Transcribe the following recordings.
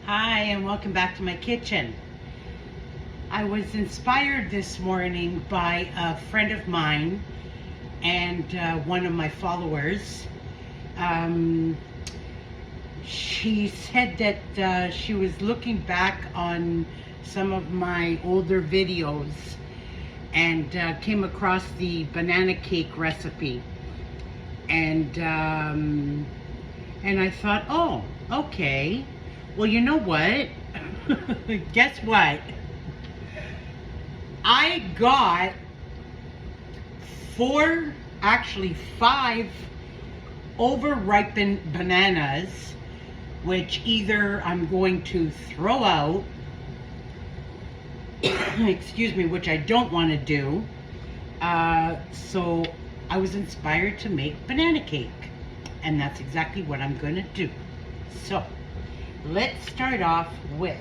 Hi, and welcome back to my kitchen. I was inspired this morning by a friend of mine and one of my followers. She said that she was looking back on some of my older videos and came across the banana cake recipe. And I thought, oh, okay. Well, you know what? Guess what? I got 5 overripened bananas, which either I'm going to throw out, excuse me, which I don't want to do. So I was inspired to make banana cake, and that's exactly what I'm going to do. So let's start off with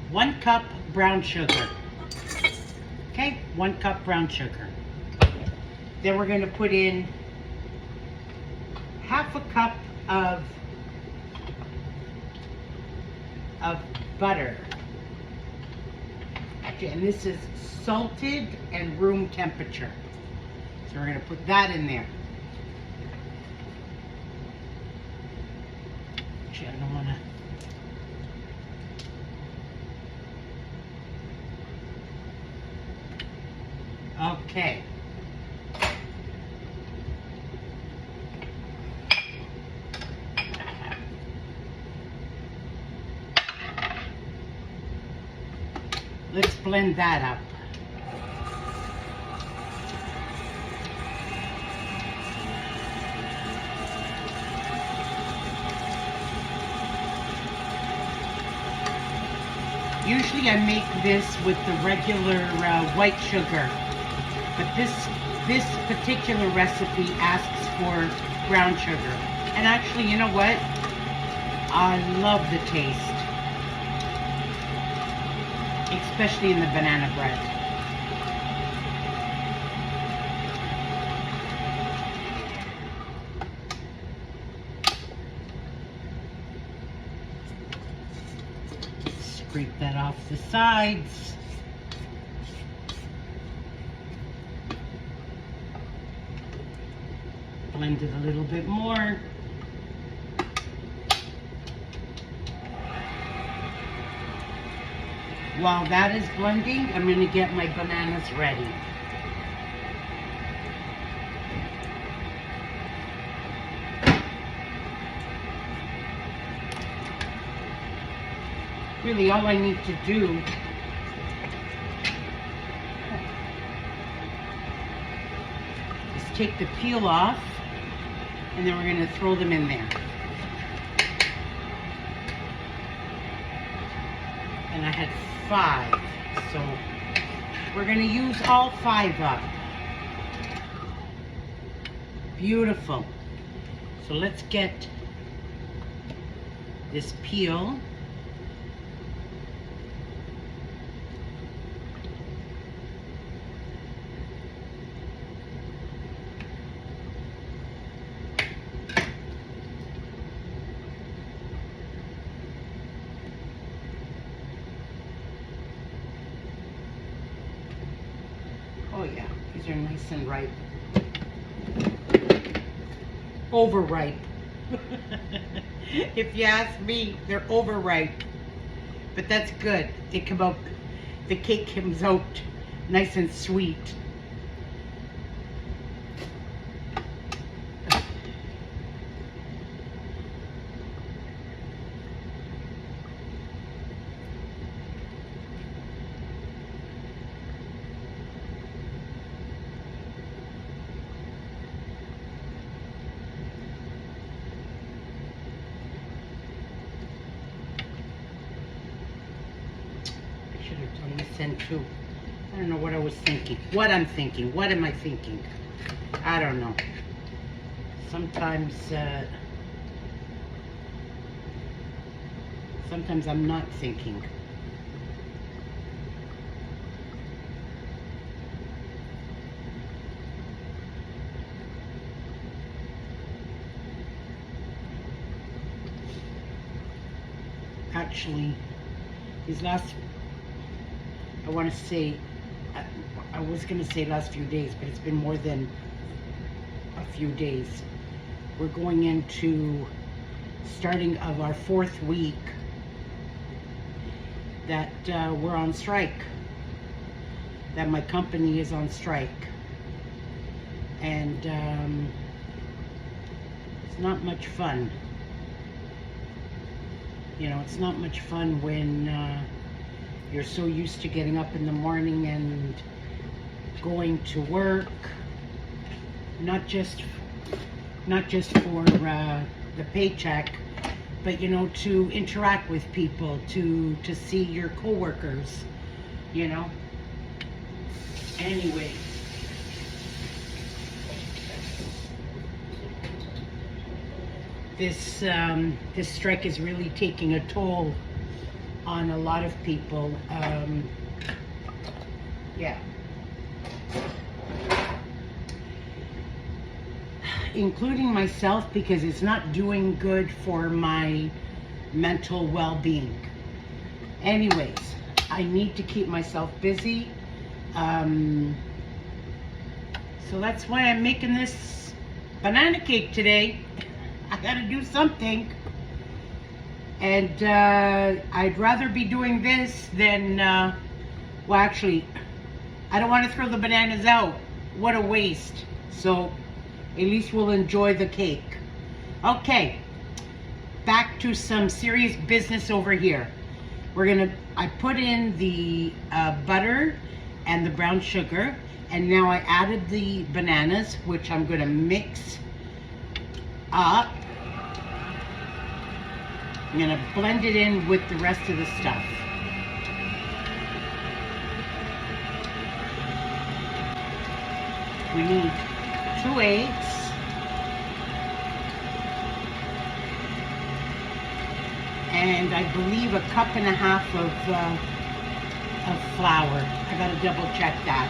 1 cup brown sugar. Okay, 1 cup brown sugar. Then we're going to put in half a cup of butter. Okay, and this is salted and room temperature. So we're going to put that in there. Actually, I don't want to. Okay. Let's blend that up. Usually I make this with the regular white sugar, but this particular recipe asks for brown sugar. And actually, you know what? I love the taste, especially in the banana bread. Scrape that off the sides. Blend it a little bit more. While that is blending, I'm going to get my bananas ready. Really, all I need to do is take the peel off, and then we're going to throw them in there. And I had 5, so we're going to use all 5 up. Beautiful. So let's get this peel. Oh yeah, these are nice and ripe. Overripe. If you ask me, they're overripe. But that's good. They come out, the cake comes out nice and sweet. Should have done this in too. I don't know what I was thinking. What I'm thinking. What am I thinking? I don't know. Sometimes I'm not thinking. actually, these last, I want to say, I was going to say last few days, but it's been more than a few days. We're going into starting of our 4th week that we're on strike, that my company is on strike. And it's not much fun. You know, it's not much fun when you're so used to getting up in the morning and going to work, not just for the paycheck, but you know, to interact with people, to see your coworkers, you know. Anyway, this strike is really taking a toll on a lot of people. Yeah. Including myself, because it's not doing good for my mental well-being. Anyways, I need to keep myself busy. So that's why I'm making this banana cake today. I gotta do something. And I'd rather be doing this than, well, actually, I don't want to throw the bananas out. What a waste. So at least we'll enjoy the cake. Okay, back to some serious business over here. I put in the butter and the brown sugar, and now I added the bananas, which I'm gonna mix up. I'm gonna blend it in with the rest of the stuff. We need 2 eggs. And I believe 1.5 cups of flour. I gotta double check that.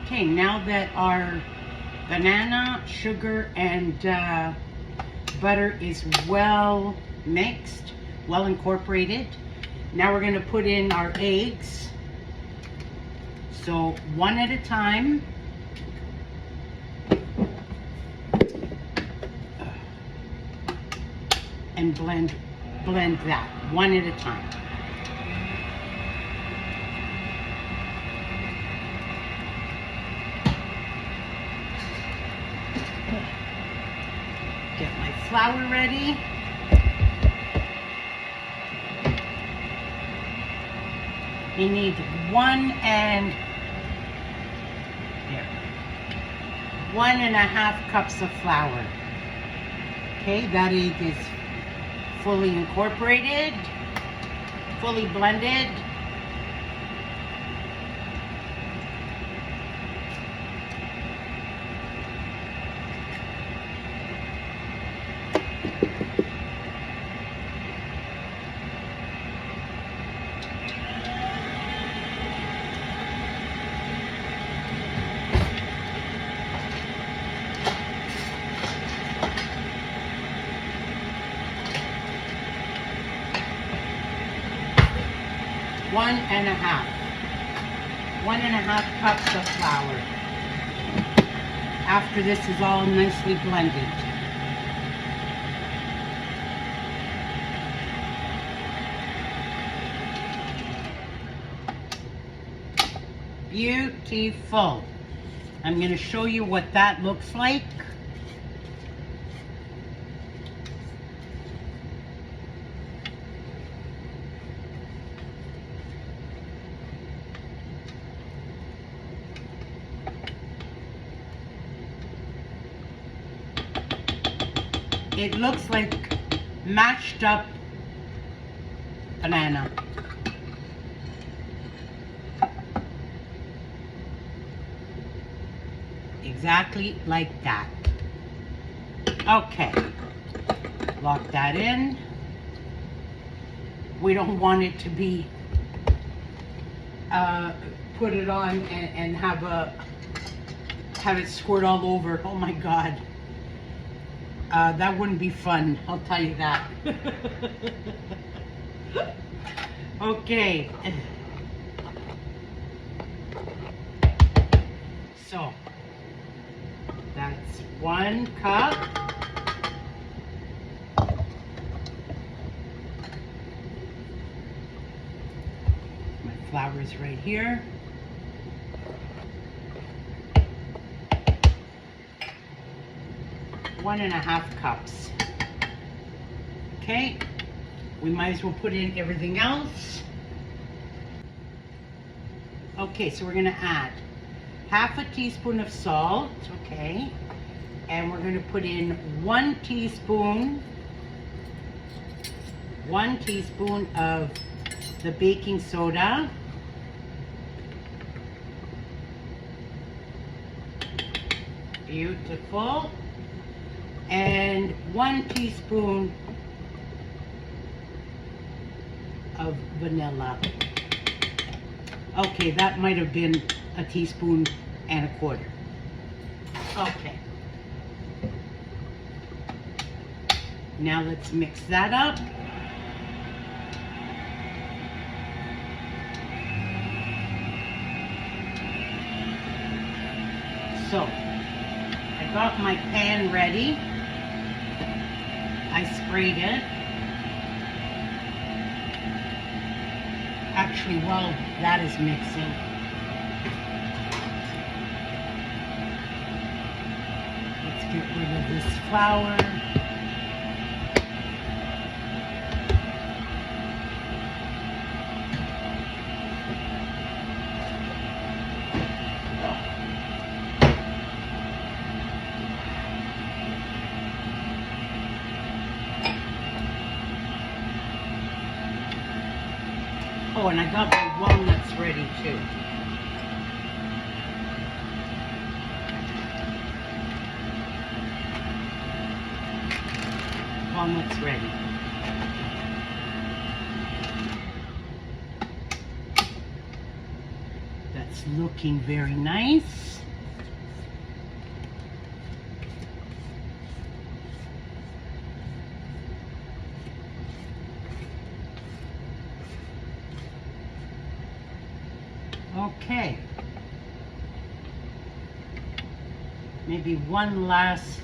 Okay, now that our banana, sugar, and butter is well mixed, well incorporated, now we're going to put in our eggs. So one at a time. And blend that one at a time. Get my flour ready. You need 1.5 cups of flour. Okay, that egg is fully incorporated, fully blended. One and a half cups of flour. After this is all nicely blended. Beautiful. I'm going to show you what that looks like. It looks like mashed up banana. Exactly like that. Okay, lock that in. We don't want it to be put it on and have it squirt all over. Oh my God. That wouldn't be fun, I'll tell you that. Okay. So, that's 1 cup. My flour is right here. 1.5 cups. Okay, we might as well put in everything else. Okay, so we're gonna add 1/2 teaspoon of salt, okay, and we're gonna put in 1 teaspoon of the baking soda. Beautiful. And 1 teaspoon of vanilla. Okay, that might have been 1.25 teaspoons. Okay. Now let's mix that up. So, I got my pan ready. I sprayed it. Actually, while that is mixing, let's get rid of this flour. Oh, and I got my walnuts ready too. Walnuts ready. That's looking very nice. Okay, maybe one last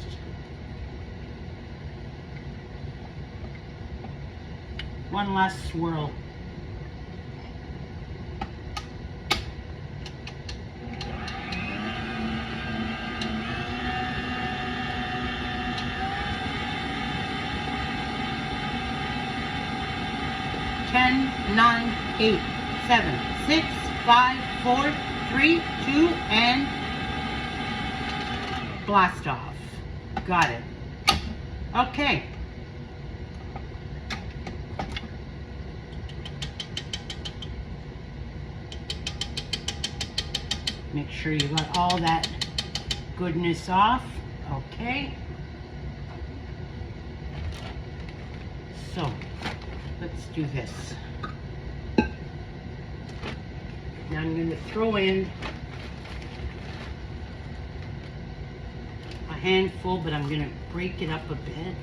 swirl. Ten, 9, 8, 7, 6, 5, 4, 3, 2, and blast off. Got it. Okay. Make sure you got all that goodness off. Okay. So, let's do this. Now I'm going to throw in a handful, but I'm going to break it up a bit.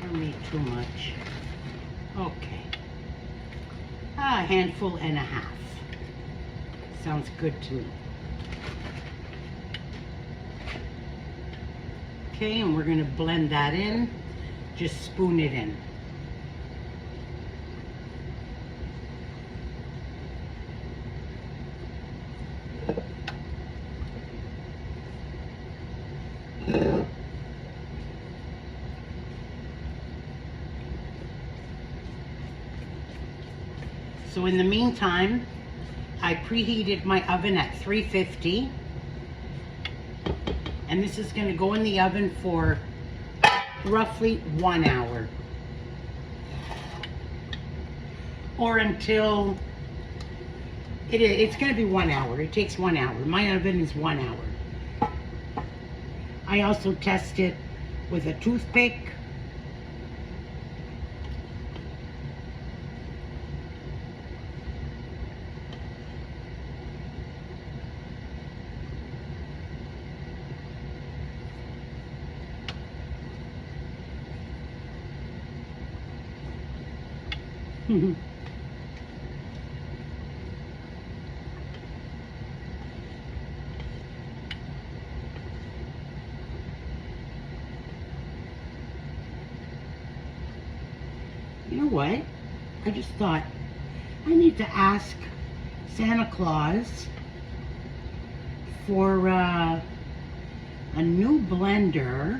Don't need too much. Okay. A handful and a half. Sounds good to me. Okay, and we're going to blend that in. Just spoon it in. So in the meantime, I preheated my oven at 350. And this is going to go in the oven for roughly 1 hour. Or until, it's going to be 1 hour. It takes 1 hour. My oven is 1 hour. I also test it with a toothpick. You know what? I just thought I need to ask Santa Claus for a new blender.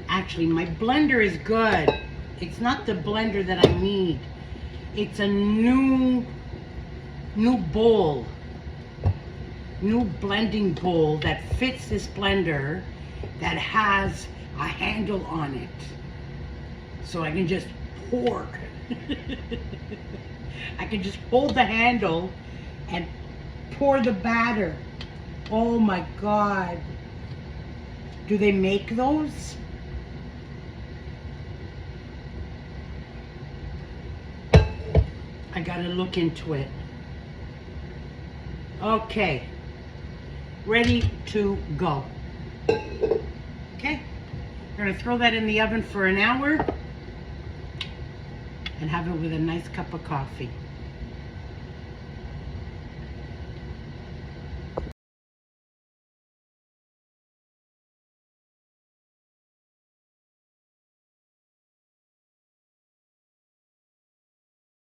Actually, my blender is good. It's not the blender that I need. It's a new bowl. New blending bowl that fits this blender that has a handle on it. So I can just pour. I can just hold the handle and pour the batter. Oh my God. Do they make those? I gotta look into it. Okay. Ready to go. Okay. We're gonna throw that in the oven for an hour and have it with a nice cup of coffee.